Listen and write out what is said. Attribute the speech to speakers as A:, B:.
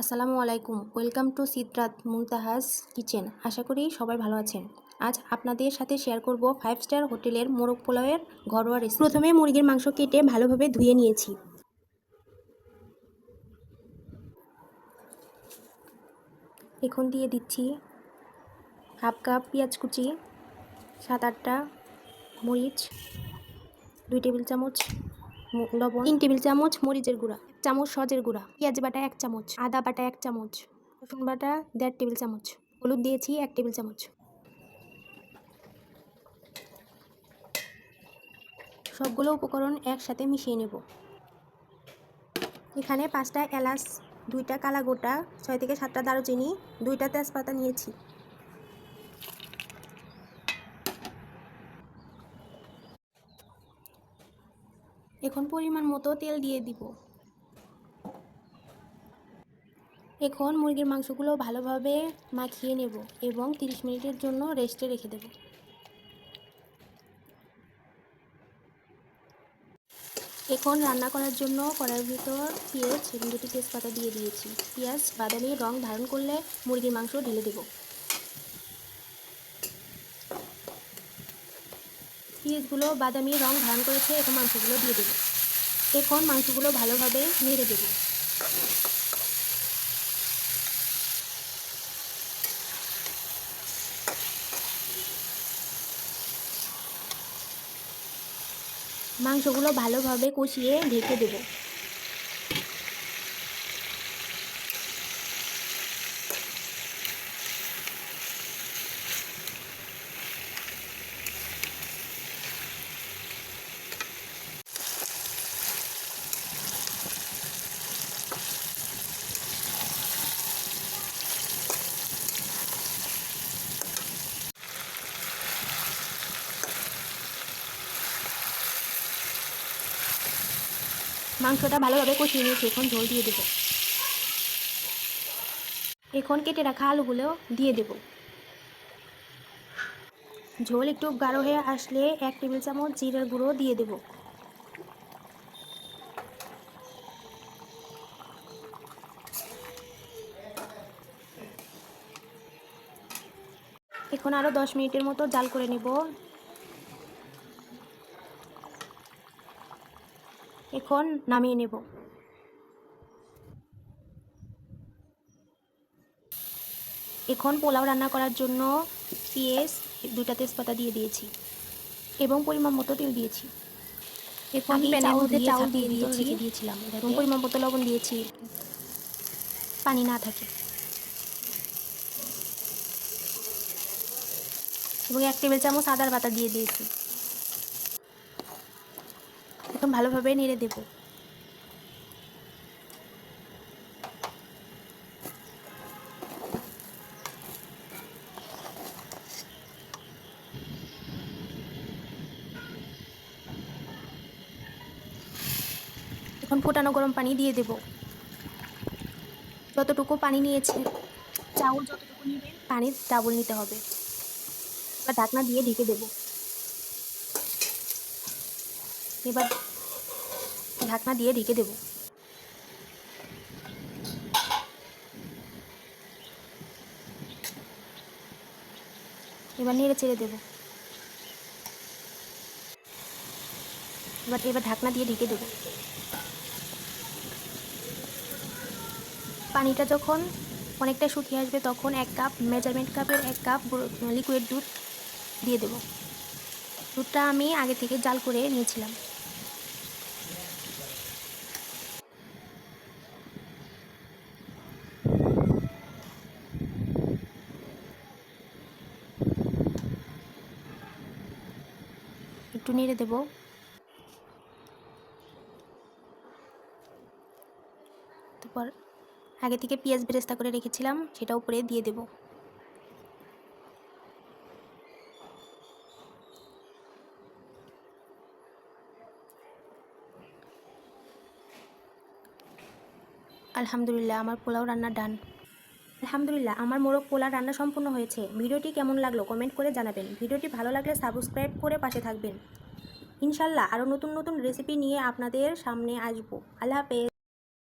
A: আসসালামু আলাইকুম। Welcome to Sidrat Muntaha's kitchen. আশা করি সবাই ভালো আছেন। আজ আপনাদের সাথে শেয়ার করব 5 স্টার হোটেলের মোরগ পোলাওয়ের ঘরোয়া রেসিপি। প্রথমে মুরগির মাংস কেটে ভালোভাবে ধুয়ে নিয়েছি। এখন দিয়ে দিচ্ছি হাফ কাপ পেঁয়াজ কুচি, 7-8টা মরিচ, 2 টেবিল চামচ লবণ, 3 টেবিল চামচ মরিচের গুঁড়া, 1 চামচ সজের গুঁড়া, পেঁয়াজ বাটা 1 চামচ, আদা বাটা 1 চামচ, রসুন বাটা 1.5 টেবিল চামচ, হলুদ দিয়েছি 1 টেবিল চামচ। সবগুলো উপকরণ একসাথে মিশিয়ে নেব। এখানে 5টা এলাচ, 2টা কালা গোটা, 6 থেকে 7টা দারুচিনি, 2টা তেজপাতা নিয়েছি। এখন পরিমাণ মতো তেল দিয়ে দিব। এখন মুরগির মাংসগুলো ভালোভাবে মাখিয়ে নেব এবং 30 মিনিটের জন্য রেস্টে রেখে দেব। এখন রান্না করার জন্য কড়াইয়ের ভিতর পেঁয়াজ এবং 2টি তেজপাতা দিয়ে দিয়েছি। পেঁয়াজ বাদামি রং ধারণ করলে মুরগির মাংস ঢেলে দেব। পেঁয়াজগুলো বাদামি রং ধারণ করেছে, এখন মাংসগুলো দিয়ে দেব। এখন মাংসগুলো ভালোভাবে নেড়ে দেব। মাংসগুলো ভালোভাবে কষিয়ে ঢেকে দেব। মাংসটা ভালোভাবে কষিয়ে নিয়েছি, এখন ঝোল দিয়ে দেব। এখন কেটে রাখা আলুগুলো দিয়ে দেব। ঝোল একটু গাঢ় হয়ে আসলে 1 টেবিল চামচ জিরার গুঁড়ো দিয়ে দেব। এখন আরও 10 মিনিটের মতো জাল করে নেব। এখন নামিয়ে নেব। এখন পোলাও রান্না করার জন্য পেঁয়াজ, 2টা তেজপাতা দিয়ে দিয়েছি এবং পরিমাণ মতো তেল দিয়েছি। এখন প্যানের মধ্যে চাউল দিয়ে দিয়েছিলাম এবং পরিমাণ মতো লবণ দিয়েছি, পানি না থাকে, এবং 1 টেবিল চামচ আদার বাটা দিয়ে দিয়েছি। এখন ভালোভাবে নেড়ে দেব। এখন ফোটানো গরম পানি দিয়ে দেব। যতটুকু পানি নিয়েছে, চাউল যতটুকু নেবে পানির ডাবল নিতে হবে। এবার ঢাকনা দিয়ে ঢেকে দেব। এবার ঢাকনা দিয়ে ঢেকে দেব। এবার নেড়ে চেড়ে দেব। এবার ঢাকনা দিয়ে ঢেকে দেব। পানিটা যখন অনেকটা শুকিয়ে আসবে তখন 1 কাপ মেজারমেন্ট কাপের 1 কাপ লিকুইড দুধ দিয়ে দেব। দুধটা আমি আগে থেকে জাল করে নিয়েছিলাম। একটু নেড়ে দেব। তারপর আগে থেকে পেঁয়াজ বেরেস্তা করে রেখেছিলাম সেটা উপরে দিয়ে দেব। আলহামদুলিল্লাহ, আমার পোলাও রান্না ডান। আলহামদুলিল্লাহ, আমার মোরগ পোলাও রান্না সম্পূর্ণ হয়েছে। ভিডিওটি কেমন লাগলো কমেন্ট করে জানাবেন। ভিডিওটি ভালো লাগলে সাবস্ক্রাইব করে পাশে থাকবেন। ইনশাল্লাহ আরও নতুন নতুন রেসিপি নিয়ে আপনাদের সামনে আসবো। আল্লাহ হাফেজ।